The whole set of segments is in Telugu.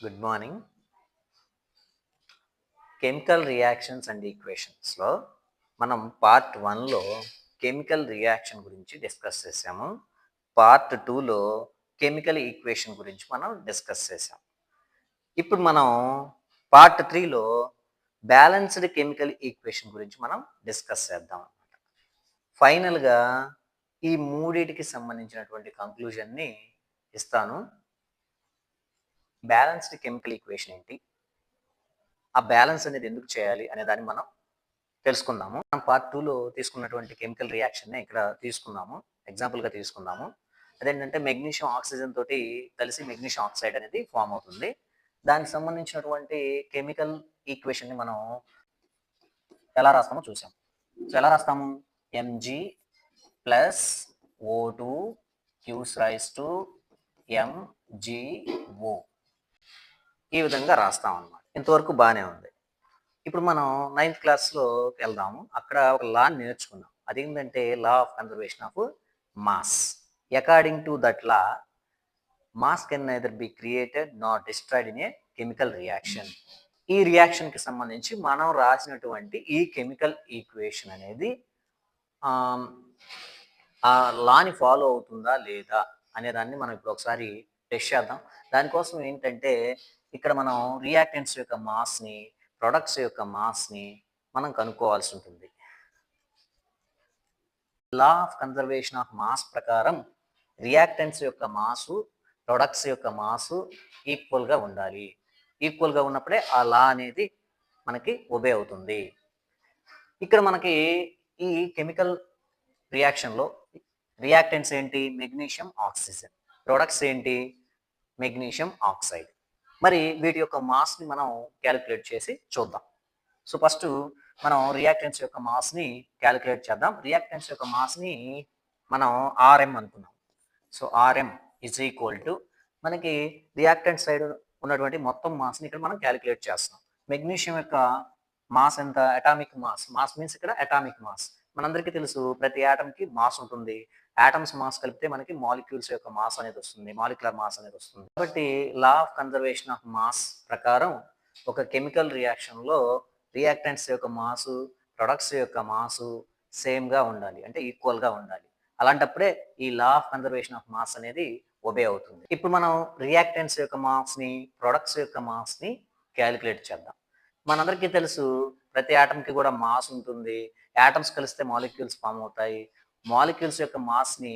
Good morning. Chemical reactions and ఈక్వేషన్స్లో మనం పార్ట్ 1లో కెమికల్ రియాక్షన్ గురించి డిస్కస్ చేసాము. పార్ట్ 2లో కెమికల్ ఈక్వేషన్ గురించి మనం డిస్కస్ చేసాం. ఇప్పుడు మనం పార్ట్ 3లో బ్యాలెన్స్డ్ కెమికల్ ఈక్వేషన్ గురించి మనం డిస్కస్ చేద్దాం. ఫైనల్గా ఈ మూడిటికి సంబంధించినటువంటి కంక్లూజన్ని ఇస్తాను. బ్యాలెన్స్డ్ కెమికల్ ఈక్వేషన్ ఏంటి, ఆ బ్యాలెన్స్ అనేది ఎందుకు చేయాలి అనే దాన్ని మనం తెలుసుకుందాము. మనం పార్ట్ 2లో తీసుకున్నటువంటి కెమికల్ రియాక్షన్నే ఇక్కడ తీసుకున్నాము, ఎగ్జాంపుల్గా తీసుకుందాము. అదేంటంటే మెగ్నీషియం ఆక్సిజన్ తోటి కలిసి మెగ్నీషియం ఆక్సైడ్ అనేది ఫామ్ అవుతుంది. దానికి సంబంధించినటువంటి కెమికల్ ఈక్వేషన్ని మనం ఎలా రాస్తామో చూసాం. సో ఎలా రాస్తాము? MG plus O2 gives rise to MgO, ఈ విధంగా రాస్తాం అన్నమాట. ఇంతవరకు బాగానే ఉంది. ఇప్పుడు మనం 9th క్లాస్లోకి వెళ్దాము. అక్కడ ఒక లా నేర్చుకున్నాం. అదేంటంటే లా of conservation of mass. According to that law, mass can neither be created not destroyed in a chemical reaction. ఈ రియాక్షన్కి సంబంధించి మనం రాసినటువంటి ఈ కెమికల్ ఈక్వేషన్ అనేది ఆ లాని ఫాలో అవుతుందా లేదా అనే దాన్ని మనం ఇప్పుడు ఒకసారి టెస్ట్ చేద్దాం. దానికోసం ఏంటంటే ఇక్కడ మనం రియాక్టెంట్స్ యొక్క మాస్ని, ప్రొడక్ట్స్ యొక్క మాస్ని మనం కనుక్కోవాల్సి ఉంటుంది. లా ఆఫ్ కన్జర్వేషన్ ఆఫ్ మాస్ ప్రకారం రియాక్టెంట్స్ యొక్క మాసు, ప్రొడక్ట్స్ యొక్క మాసు ఈక్వల్గా ఉండాలి. ఈక్వల్గా ఉన్నప్పుడే ఆ లా అనేది మనకి ఒబే అవుతుంది. ఇక్కడ మనకి ఈ కెమికల్ రియాక్షన్లో రియాక్టెంట్స్ ఏంటి? Magnesium oxygen. ప్రొడక్ట్స్ ఏంటి? Magnesium oxide. మరి వీటి యొక్క మాస్ని మనం క్యాలిక్యులేట్ చేసి చూద్దాం. సో ఫస్ట్ మనం రియాక్టెంట్స్ యొక్క మాస్ని క్యాలిక్యులేట్ చేద్దాం. రియాక్టెంట్స్ యొక్క మాస్ని మనం ఆర్ఎం అనుకున్నాం. So RM is equal to మనకి రియాక్టెంట్ సైడ్ ఉన్నటువంటి మొత్తం మాస్ని ఇక్కడ మనం క్యాలిక్యులేట్ చేస్తాం. మెగ్నీషియం యొక్క మాస్ ఎంత? Atomic mass. మాస్ మీన్స్ ఇక్కడ అటామిక్ మాస్. మనందరికీ తెలుసు ప్రతి యాటమ్కి మాస్ ఉంటుంది. యాటమ్స్ మాస్ కలిపితే మనకి మాలిక్యూల్స్ యొక్క మాస్ అనేది వస్తుంది, మాలిక్యులర్ మాస్ అనేది వస్తుంది. కాబట్టి లా ఆఫ్ కన్జర్వేషన్ ఆఫ్ మాస్ ప్రకారం ఒక కెమికల్ రియాక్షన్లో రియాక్టెంట్స్ యొక్క మాసు, ప్రొడక్ట్స్ యొక్క మాసు సేమ్గా ఉండాలి, అంటే ఈక్వల్గా ఉండాలి. అలాంటప్పుడే ఈ లా ఆఫ్ కన్జర్వేషన్ ఆఫ్ మాస్ అనేది ఒబే అవుతుంది. ఇప్పుడు మనం రియాక్టెంట్స్ యొక్క మాస్ని, ప్రొడక్ట్స్ యొక్క మాస్ని క్యాలిక్యులేట్ చేద్దాం. మనందరికీ తెలుసు ప్రతి యాటమ్కి కూడా మాస్ ఉంటుంది. యాటమ్స్ కలిస్తే మాలిక్యూల్స్ ఫామ్ అవుతాయి. మాలిక్యూల్స్ యొక్క మాస్ని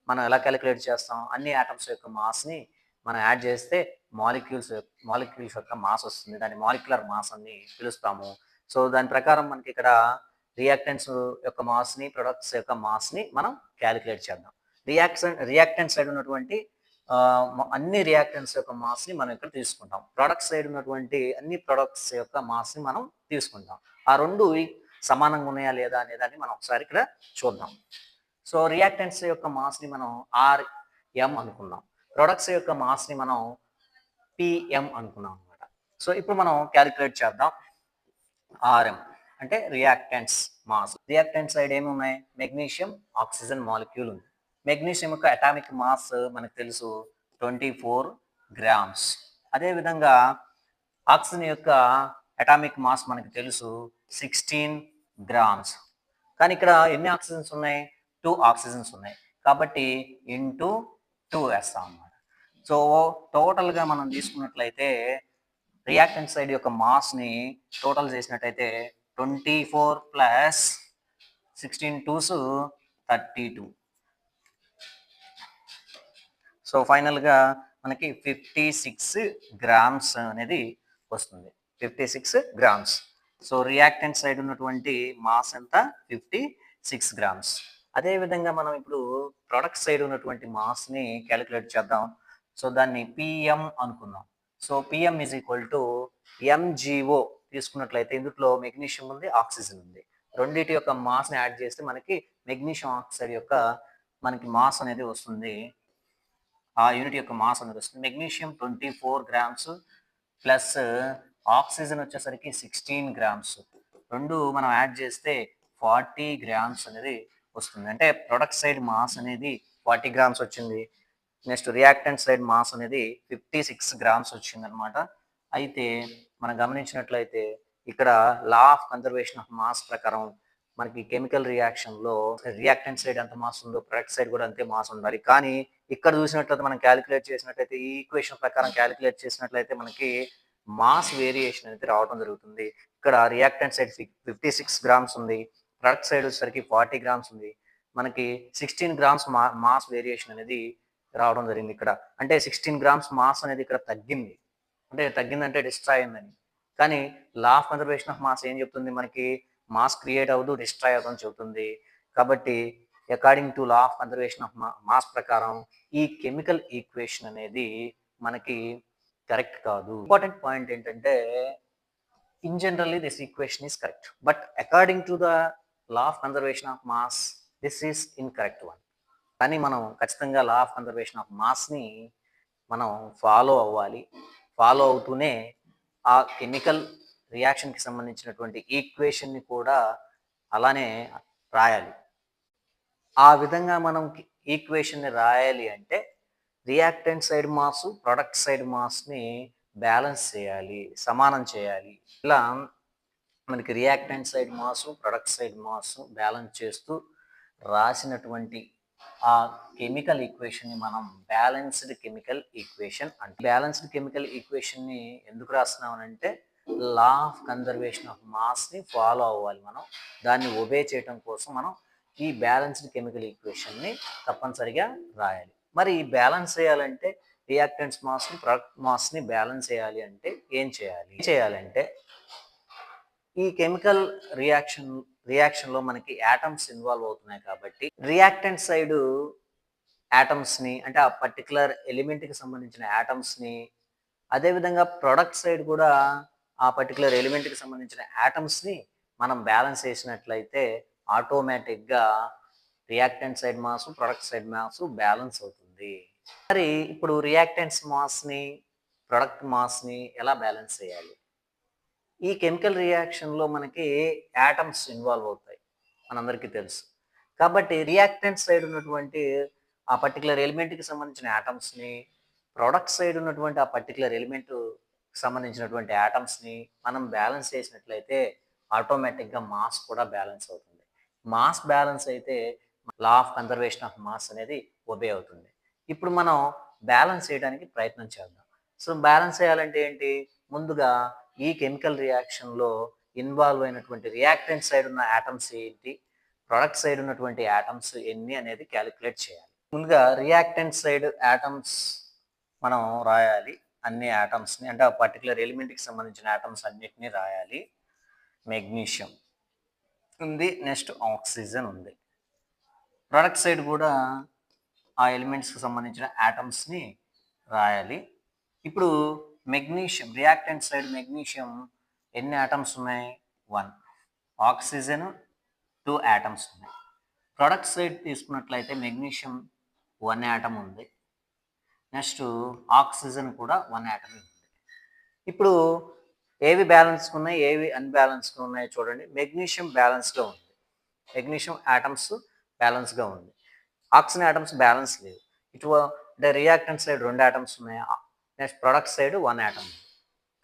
మనం ఎలా క్యాలిక్యులేట్ చేస్తాం? అన్ని యాటమ్స్ యొక్క మాస్ని మనం యాడ్ చేస్తే మాలిక్యూల్స్ యొక్క మాస్ వస్తుంది. దాన్ని మాలిక్యులర్ మాస్ అని పిలుస్తాము. సో దాని ప్రకారం మనకి ఇక్కడ రియాక్టెంట్స్ యొక్క మాస్ని, ప్రొడక్ట్స్ యొక్క మాస్ని మనం క్యాలిక్యులేట్ చేద్దాం. రియాక్టెంట్ సైడ్ ఉన్నటువంటి అన్ని రియాక్టెంట్స్ యొక్క మాస్ని మనం ఇక్కడ తీసుకుంటాం. ప్రొడక్ట్ సైడ్ ఉన్నటువంటి అన్ని ప్రొడక్ట్స్ యొక్క మాస్ని మనం తీసుకుంటాం. ఆ రెండు సమానంగా ఉన్నాయా లేదా అనే దాన్ని మనం ఒకసారి ఇక్కడ చూద్దాం. సో రియాక్టెంట్స్ యొక్క మాస్ని మనం ఆర్ఎం అనుకున్నాం. ప్రొడక్ట్స్ యొక్క మాస్ని మనం పిఎం అనుకున్నాం అనమాట. సో ఇప్పుడు మనం క్యాలిక్యులేట్ చేద్దాం. ఆర్ఎం అంటే రియాక్టెంట్స్ మాస్. రియాక్టెంట్ సైడ్ ఏమి ఉన్నాయి? మెగ్నీషియం ఆక్సిజన్ మాలిక్యూల్ ఉంది. మెగ్నీషియం యొక్క అటామిక్ మాస్ మనకు తెలుసు 24 గ్రామ్స్. అదేవిధంగా ఆక్సిజన్ యొక్క అటామిక్ మాస్ మనకు తెలుసు 16 గ్రామ్స్. కానీ ఇక్కడ ఎన్ని ఆక్సిజన్స్ ఉన్నాయి? 2 ఆక్సిజన్స్ ఉన్నాయి. కాబట్టి ఇంటూ 2 వేస్తాం అన్నమాట. సో టోటల్గా మనం తీసుకున్నట్లయితే రియాక్టెంట్ సైడ్ యొక్క మాస్ని టోటల్ చేసినట్టయితే 24 ప్లస్ 16 2s 32. సో ఫైనల్గా మనకి 56 గ్రామ్స్ అనేది వస్తుంది. 56 గ్రామ్స్. సో రియాక్టెంట్ సైడ్ ఉన్నటువంటి మాస్ ఎంత? 56 గ్రామ్స్. అదేవిధంగా మనం ఇప్పుడు ప్రొడక్ట్ సైడ్ ఉన్నటువంటి మాస్ని క్యాలిక్యులేట్ చేద్దాం. సో దాన్ని పిఎం అనుకుందాం. So PM is equal to MgO తీసుకున్నట్లయితే ఇందులో మెగ్నీషియం ఉంది, ఆక్సిజన్ ఉంది. రెండింటి యొక్క మాస్ని యాడ్ చేస్తే మనకి మెగ్నీషియం ఆక్సైడ్ యొక్క మనకి మాస్ అనేది వస్తుంది. ఆ యూనిట్ యొక్క మాస్ అనేది వస్తుంది. మెగ్నీషియం 24 గ్రామ్స్ ప్లస్ ఆక్సిజన్ వచ్చేసరికి 16 గ్రామ్స్. రెండు మనం యాడ్ చేస్తే 40 గ్రామ్స్ అనేది వస్తుంది. అంటే ప్రొడక్ట్ సైడ్ మాస్ అనేది 40 గ్రామ్స్ వచ్చింది. నెక్స్ట్ రియాక్టెంట్ సైడ్ మాస్ అనేది 56 గ్రామ్స్ వచ్చిందనమాట. అయితే మనం గమనించినట్లయితే ఇక్కడ లా ఆఫ్ కన్జర్వేషన్ ఆఫ్ మాస్ ప్రకారం మనకి కెమికల్ రియాక్షన్లో రియాక్టెంట్ సైడ్ ఎంత మాస్ ఉందో ప్రొడక్ట్ సైడ్ కూడా అంతే మాస్ ఉండాలి. కానీ ఇక్కడ చూసినట్లయితే మనం క్యాలిక్యులేట్ చేసినట్లయితే ఈ ఈక్వేషన్ ప్రకారం క్యాలిక్యులేట్ చేసినట్లయితే మనకి మాస్ వేరియేషన్ అనేది రావడం జరుగుతుంది. ఇక్కడ రియాక్టెంట్ సైడ్ 56 గ్రామ్స్ ఉంది, ప్రొడక్ట్ సైడ్ వచ్చేసరికి 40 గ్రామ్స్ ఉంది. మనకి 16 గ్రామ్స్ మాస్ వేరియేషన్ అనేది రావడం జరిగింది ఇక్కడ. అంటే 16 గ్రామ్స్ మాస్ అనేది ఇక్కడ తగ్గింది. అంటే తగ్గిందంటే డిస్ట్రాయ్ అయిందని. కానీ లా ఆఫ్ కన్జర్వేషన్ ఆఫ్ మాస్ ఏం చెప్తుంది మనకి? మాస్ క్రియేట్ అవ్వదు, డిస్ట్రాయ్ అవ్వదు అని చెబుతుంది. కాబట్టి according to law of conservation of mass ప్రకారం ఈ కెమికల్ ఈక్వేషన్ అనేది మనకి కరెక్ట్ కాదు. ఇంపార్టెంట్ పాయింట్ ఏంటంటే in generally this equation is correct, but according to the law of conservation of mass this is incorrect one. కానీ మనం ఖచ్చితంగా లా ఆఫ్ కన్జర్వేషన్ ఆఫ్ మాస్ని మనం ఫాలో అవ్వాలి. ఫాలో అవుతూనే ఆ కెమికల్ రియాక్షన్కి సంబంధించినటువంటి ఈక్వేషన్ని కూడా అలానే రాయాలి. ఆ విధంగా మనం ఈక్వేషన్ని రాయాలి అంటే reactant side mass, product side మాస్ని బ్యాలెన్స్ చేయాలి, సమానం చేయాలి. ఇలా మనకి reactant side mass, product side mass balance చేస్తూ రాసినటువంటి ఆ కెమికల్ ఈక్వేషన్ని మనం బ్యాలెన్స్డ్ కెమికల్ ఈక్వేషన్ అంటే. బ్యాలెన్స్డ్ కెమికల్ ఈక్వేషన్ని ఎందుకు రాస్తున్నామనంటే లా ఆఫ్ కన్జర్వేషన్ ఆఫ్ మాస్ని ఫాలో అవ్వాలి. మనం దాన్ని ఒబే చేయడం కోసం మనం ఈ బ్యాలెన్స్డ్ కెమికల్ ఈక్వేషన్ని తప్పనిసరిగా రాయాలి. మరి ఈ బ్యాలెన్స్ చేయాలంటే రియాక్టెంట్స్ మాస్ని, ప్రొడక్ట్ మాస్ని బ్యాలెన్స్ చేయాలి అంటే ఏం చేయాలంటే ఈ కెమికల్ రియాక్షన్లో మనకి యాటమ్స్ ఇన్వాల్వ్ అవుతున్నాయి కాబట్టి రియాక్టెంట్ సైడ్ యాటమ్స్ని అంటే ఆ పర్టికులర్ ఎలిమెంట్కి సంబంధించిన యాటమ్స్ని, అదేవిధంగా ప్రొడక్ట్ సైడ్ కూడా ఆ పర్టికులర్ ఎలిమెంట్కి సంబంధించిన యాటమ్స్ని మనం బ్యాలెన్స్ చేసినట్లయితే ఆటోమేటిక్గా reactant side mass, product side mass balance అవుతుంది. మరి ఇప్పుడు రియాక్టెంట్స్ మాస్ని, ప్రొడక్ట్ మాస్ని ఎలా బ్యాలెన్స్ చేయాలి? ఈ కెమికల్ రియాక్షన్లో మనకి యాటమ్స్ ఇన్వాల్వ్ అవుతాయి, మనందరికీ తెలుసు. కాబట్టి రియాక్టెంట్ సైడ్ ఉన్నటువంటి ఆ పర్టికులర్ ఎలిమెంట్కి సంబంధించిన యాటమ్స్ని, ప్రొడక్ట్ సైడ్ ఉన్నటువంటి ఆ పర్టికులర్ ఎలిమెంట్ సంబంధించినటువంటి యాటమ్స్ని మనం బ్యాలెన్స్ చేసినట్లయితే ఆటోమేటిక్గా మాస్ కూడా బ్యాలెన్స్ అవుతుంది. మాస్ బ్యాలెన్స్ అయితే లా ఆఫ్ కన్జర్వేషన్ ఆఫ్ మాస్ అనేది ఒబే అవుతుంది. ఇప్పుడు మనం బ్యాలెన్స్ చేయడానికి ప్రయత్నం చేద్దాం. సో బ్యాలెన్స్ చేయాలంటే ఏంటి? ముందుగా ఈ కెమికల్ రియాక్షన్లో ఇన్వాల్వ్ అయినటువంటి రియాక్టెంట్ సైడ్ ఉన్న యాటమ్స్ ఏంటి, ప్రొడక్ట్ సైడ్ ఉన్నటువంటి యాటమ్స్ ఎన్ని అనేది క్యాలిక్యులేట్ చేయాలి. ముందుగా రియాక్టెంట్ సైడ్ యాటమ్స్ మనం రాయాలి. అన్ని యాటమ్స్ని అంటే ఆ పర్టికులర్ ఎలిమెంట్కి సంబంధించిన యాటమ్స్ అన్నిటినీ రాయాలి. మెగ్నీషియం ఉంది, నెక్స్ట్ ఆక్సిజన్ ఉంది. ప్రొడక్ట్ సైడ్ కూడా ఆ ఎలిమెంట్స్కి సంబంధించిన యాటమ్స్ని రాయాలి. ఇప్పుడు మెగ్నీషియం, రియాక్టెంట్ సైడ్ మెగ్నీషియం ఎన్ని యాటమ్స్ ఉన్నాయి? 1. ఆక్సిజన్ 2 యాటమ్స్ ఉన్నాయి. ప్రొడక్ట్ సైడ్ తీసుకున్నట్లయితే మెగ్నీషియం 1 యాటమ్ ఉంది, నెక్స్ట్ ఆక్సిజన్ కూడా 1 యాటమ్ ఉంది. ఇప్పుడు ఏవి బ్యాలెన్స్గా ఉన్నాయి, ఏవి అన్బ్యాలెన్స్గా ఉన్నాయో చూడండి. మెగ్నీషియం బ్యాలెన్స్గా ఉంది, మెగ్నీషియం యాటమ్స్ బ్యాలెన్స్గా ఉంది. ఆక్సిజన్ యాటమ్స్ బ్యాలెన్స్ లేదు. ఇటు అంటే రియాక్టెంట్ సైడ్ 2 యాటమ్స్ ఉన్నాయి, నెక్స్ట్ ప్రొడక్ట్ సైడ్ 1 యాటమ్ ఉంది.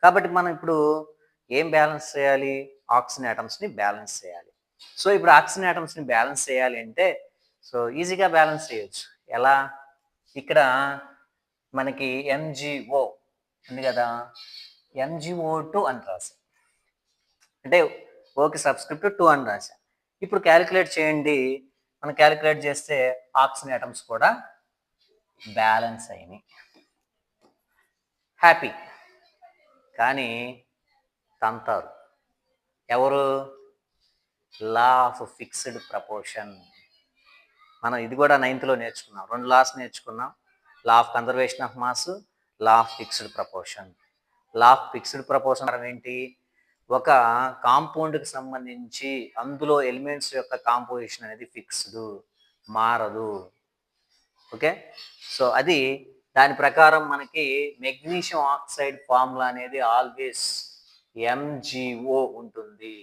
కాబట్టి మనం ఇప్పుడు ఏం బ్యాలెన్స్ చేయాలి? ఆక్సిజన్ యాటమ్స్ని బ్యాలెన్స్ చేయాలి. సో ఇప్పుడు ఆక్సిజన్ యాటమ్స్ని బ్యాలెన్స్ చేయాలి అంటే సో ఈజీగా బ్యాలెన్స్ చేయొచ్చు. ఎలా? ఇక్కడ మనకి MgO ఉంది కదా, MgO2 అని రాసా, అంటే ఓకి సబ్స్క్రిప్ట్ 2 అని రాసా. ఇప్పుడు క్యాలిక్యులేట్ చేయండి. మనం క్యాలిక్యులేట్ చేస్తే ఆక్సిజన్ యాటమ్స్ కూడా బ్యాలెన్స్ అయినాయి. హ్యాపీ. కానీ తంతారు ఎవరు? Law of fixed proportion. మనం ఇది కూడా 9th నేర్చుకున్నాం. 2 లాస్ నేర్చుకున్నాం. లా of conservation of mass, law of fixed proportion. Law of fixed proportion ఏంటి? ఒక కాంపౌండ్కి సంబంధించి అందులో ఎలిమెంట్స్ యొక్క కాంపోజిషన్ అనేది ఫిక్స్డ్, మారదు. ఓకే, సో అది దాని ప్రకారం మనకి మెగ్నీషియం ఆక్సైడ్ ఫార్ములా అనేది ఆల్వేస్ MgO ఉంటుంది.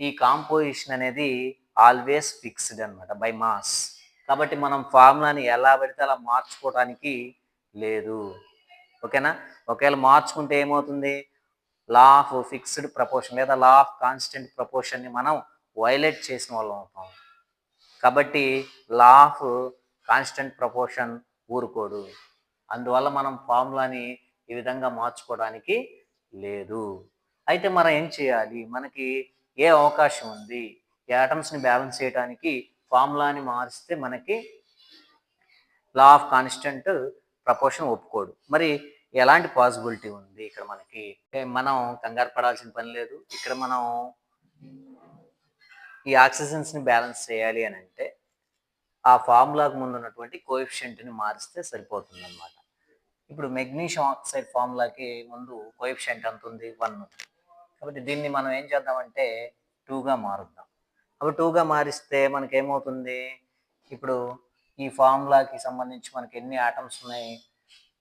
ఈ కాంపోజిషన్ అనేది ఆల్వేస్ ఫిక్స్డ్ అనమాట బై మాస్. కాబట్టి మనం ఫార్ములాని ఎలా పడితే అలా మార్చుకోవడానికి లేదు. ఓకేనా? ఒకవేళ మార్చుకుంటే ఏమవుతుంది? లా ఆఫ్ ఫిక్స్డ్ ప్రపోర్షన్ లేదా లా ఆఫ్ కాన్స్టెంట్ ప్రపోర్షన్ని మనం వైలేట్ చేసిన వాళ్ళం అవుతాం. కాబట్టి లా ఆఫ్ కాన్స్టెంట్ ప్రపోర్షన్ ఊరుకోడు. అందువల్ల మనం ఫార్ములాని ఈ విధంగా మార్చుకోవడానికి లేదు. అయితే మనం ఏం చేయాలి? మనకి ఏ అవకాశం ఉంది? ఈ ఆటమ్స్ని బ్యాలెన్స్ చేయడానికి ఫార్ములాని మారిస్తే మనకి లా ఆఫ్ కాన్స్టెంట్ ప్రపోర్షన్ ఒప్పుకోడు. మరి ఎలాంటి పాసిబిలిటీ ఉంది ఇక్కడ మనకి? మనం కంగారు పడాల్సిన పని లేదు. ఇక్కడ మనం ఈ ఆక్సిజన్స్ని బ్యాలెన్స్ చేయాలి అని అంటే ఆ ఫార్ములాకు ముందు ఉన్నటువంటి కోఎఫిషియంట్ని మారిస్తే సరిపోతుందన్నమాట. ఇప్పుడు మెగ్నీషియం ఆక్సైడ్ ఫార్ములాకి ముందు కోఎఫిషియంట్ ఎంత ఉంది? 1. కాబట్టి దీన్ని మనం ఏం చేద్దామంటే 2గా మారుద్దాం. అప్పుడు 2గా మారిస్తే మనకేమవుతుంది? ఇప్పుడు ఈ ఫార్ములాకి సంబంధించి మనకి ఎన్ని ఆటమ్స్ ఉన్నాయి?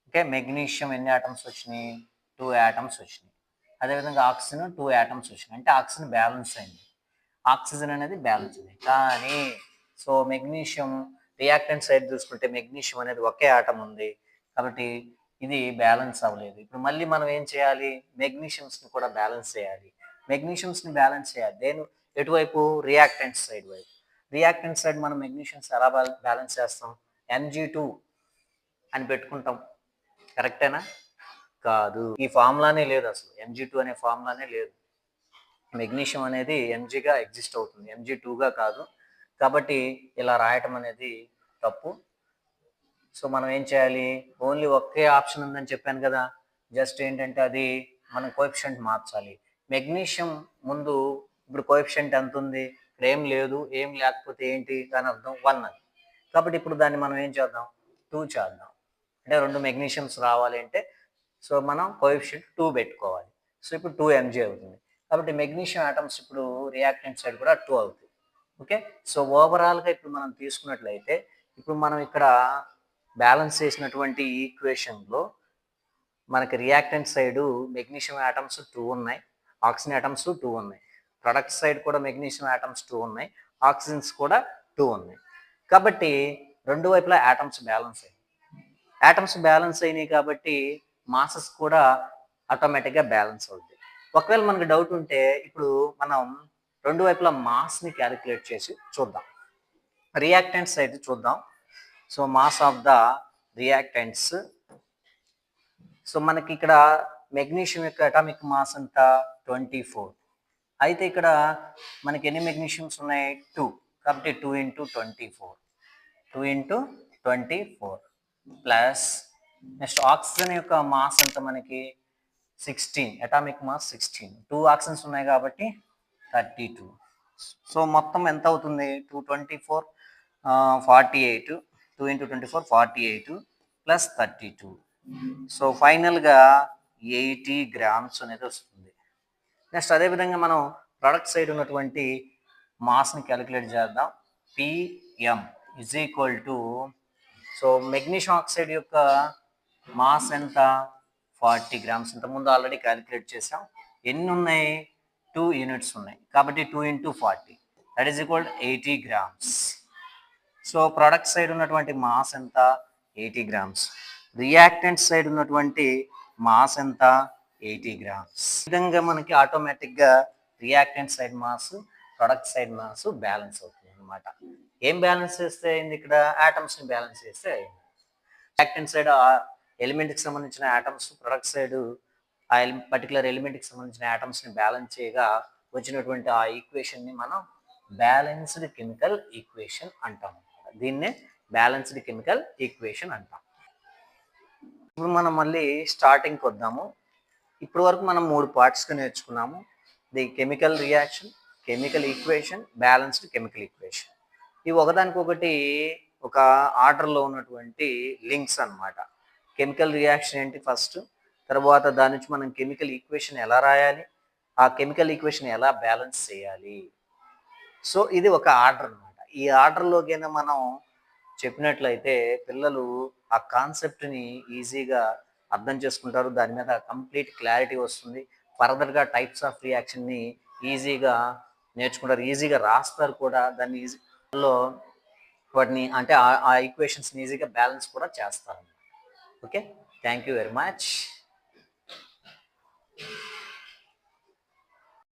ఓకే, మెగ్నీషియం ఎన్ని ఆటమ్స్ వచ్చినాయి? 2 ఆటమ్స్ వచ్చినాయి. అదేవిధంగా ఆక్సిజన్ 2 ఆటమ్స్ వచ్చినాయి. అంటే ఆక్సిజన్ బ్యాలెన్స్ అయింది, ఆక్సిజన్ అనేది బ్యాలెన్స్ అయింది. కానీ సో మెగ్నీషియం రియాక్టెంట్ సైడ్ చూసుకుంటే మెగ్నీషియం అనేది ఒకే ఆటం ఉంది, కాబట్టి ఇది బ్యాలెన్స్ అవ్వలేదు. ఇప్పుడు మళ్ళీ మనం ఏం చేయాలి? మెగ్నీషియమ్స్ని కూడా బ్యాలెన్స్ చేయాలి. మెగ్నీషియమ్స్ని బ్యాలెన్స్ చేయాలి దేని ఎటువైపు? రియాక్టెంట్ సైడ్ వైపు. రియాక్టెంట్ సైడ్ మనం మెగ్నీషియమ్స్ ఎలా బ్యాలెన్స్ చేస్తాం? Mg2 అని పెట్టుకుంటాం. కరెక్టేనా? కాదు, ఈ ఫార్ములానే లేదు, అసలు Mg2 అనే ఫార్ములానే లేదు. మెగ్నీషియం అనేది Mgగా ఎగ్జిస్ట్ అవుతుంది, Mg2గా కాదు. కాబట్టి ఇలా రాయటం అనేది తప్పు. సో మనం ఏం చేయాలి? ఓన్లీ ఒకే ఆప్షన్ ఉందని చెప్పాను కదా, జస్ట్ ఏంటంటే అది మనం కోఎఫిషియంట్ మార్చాలి. మెగ్నీషియం ముందు ఇప్పుడు కోఎఫిషియంట్ ఎంత ఉంది? ఇక్కడ ఏం లేదు, ఏం లేకపోతే ఏంటి దాని అర్థం? 1 అని. కాబట్టి ఇప్పుడు దాన్ని మనం ఏం చేద్దాం? 2 చేద్దాం. అంటే 2 మెగ్నీషియమ్స్ రావాలి అంటే సో మనం కోఎఫిషియంట్ 2 పెట్టుకోవాలి. సో ఇప్పుడు 2 Mg అవుతుంది. కాబట్టి మెగ్నీషియం ఆటమ్స్ ఇప్పుడు రియాక్టెంట్ సైడ్ కూడా 2 అవుతుంది. ఓకే, సో ఓవరాల్గా ఇప్పుడు మనం తీసుకున్నట్లయితే ఇప్పుడు మనం ఇక్కడ బ్యాలెన్స్ చేసినటువంటి ఈక్వేషన్లో మనకి రియాక్టెంట్ సైడు మెగ్నీషియం ఆటమ్స్ 2 ఉన్నాయి, ఆక్సిజన్ ఆటమ్స్ 2 ఉన్నాయి. ప్రొడక్ట్ సైడ్ కూడా మెగ్నీషియం ఆటమ్స్ 2 ఉన్నాయి, ఆక్సిజన్స్ కూడా 2 ఉన్నాయి. కాబట్టి రెండు వైపులా ఆటమ్స్ బ్యాలెన్స్ అయ్యాయి. ఆటమ్స్ బ్యాలెన్స్ అయినాయి కాబట్టి మాసెస్ కూడా ఆటోమేటిక్గా బ్యాలెన్స్ అవుతాయి. ఒకవేళ మనకు డౌట్ ఉంటే ఇప్పుడు మనం రెండు వైపులా మాస్ని క్యాలిక్యులేట్ చేసి చూద్దాం. రియాక్టెంట్ సైడ్ చూద్దాం. So mass of the reactants, so మనకి ఇక్కడ మెగ్నీషియం యొక్క అటామిక్ మాస్ అంత 24. అయితే ఇక్కడ మనకి ఎన్ని మెగ్నీషియమ్స్ ఉన్నాయి? 2. కాబట్టి 2 × 24, 2 × 24 ప్లస్ నెక్స్ట్ ఆక్సిజన్ యొక్క మాస్ అంత మనకి 16, అటామిక్ మాస్ 16. 2 ఆక్సిజన్స్ ఉన్నాయి కాబట్టి 32. సో మొత్తం ఎంత అవుతుంది? 224 48, 2 × 24 48 ప్లస్ 32. సో ఫైనల్గా 80 గ్రామ్స్ అనేది వస్తుంది. నెక్స్ట్ అదేవిధంగా మనం ప్రొడక్ట్ సైడ్ ఉన్నటువంటి మాస్ని క్యాలిక్యులేట్ చేద్దాం. Pm is equal to, so magnesium oxide యొక్క మాస్ ఎంత? 40 గ్రామ్స్. ఇంతకుముందు ఆల్రెడీ క్యాలిక్యులేట్ చేసాం. ఎన్ని ఉన్నాయి? 2 యూనిట్స్ ఉన్నాయి, కాబట్టి 2 × 40 that is equal 80 grams. So product side ఉన్నటువంటి మాస్ ఎంత? 80 గ్రామ్స్. రియాక్టెంట్ సైడ్ ఉన్నటువంటి మాస్ ఎంత? 80 గ్రామ్స్. ఈ విధంగా మనకి ఆటోమేటిక్గా reactant side mass, product side mass balance అవుతుంది అనమాట. ఏం బ్యాలెన్స్ చేస్తే అయింది? ఇక్కడ ఆటమ్స్ని బ్యాలెన్స్ చేస్తే అయింది. రియాక్టెంట్ సైడ్ ఎలిమెంట్కి సంబంధించిన ఆటమ్స్, ప్రొడక్ట్ సైడ్ ఆ పర్టికులర్ ఎలిమెంట్కి సంబంధించిన ఆటమ్స్ని బ్యాలెన్స్ చేయగా వచ్చినటువంటి ఆ ఈక్వేషన్ని మనం బ్యాలెన్స్డ్ కెమికల్ ఈక్వేషన్ అంటాం. దీన్నే బ్యాలెన్స్డ్ కెమికల్ ఈక్వేషన్ అంటాం. ఇప్పుడు మనం మళ్ళీ స్టార్టింగ్కి వద్దాము. ఇప్పటి వరకు మనం 3 పార్ట్స్గా నేర్చుకున్నాము. The chemical reaction, chemical equation, balanced chemical equation. ఇవి ఒకదానికొకటి ఒక ఆర్డర్లో ఉన్నటువంటి లింక్స్ అన్నమాట. కెమికల్ రియాక్షన్ ఏంటి ఫస్ట్, తర్వాత దాని నుంచి మనం కెమికల్ ఈక్వేషన్ ఎలా రాయాలి, ఆ కెమికల్ ఈక్వేషన్ ఎలా బ్యాలెన్స్ చేయాలి. సో ఇది ఒక ఆర్డర్ అనమాట. ఈ ఆర్డర్లోకైనా మనం చెప్పినట్లయితే పిల్లలు ఆ కాన్సెప్ట్ని ఈజీగా అర్థం చేసుకుంటారు, దాని మీద కంప్లీట్ క్లారిటీ వస్తుంది. ఫర్దర్గా టైప్స్ ఆఫ్ రియాక్షన్ని ఈజీగా నేర్చుకుంటారు, ఈజీగా రాస్తారు కూడా. దాన్ని ఈజీలో వాటిని అంటే ఆ ఈక్వేషన్స్ని ఈజీగా బ్యాలెన్స్ కూడా చేస్తారు. Okay, thank you very much.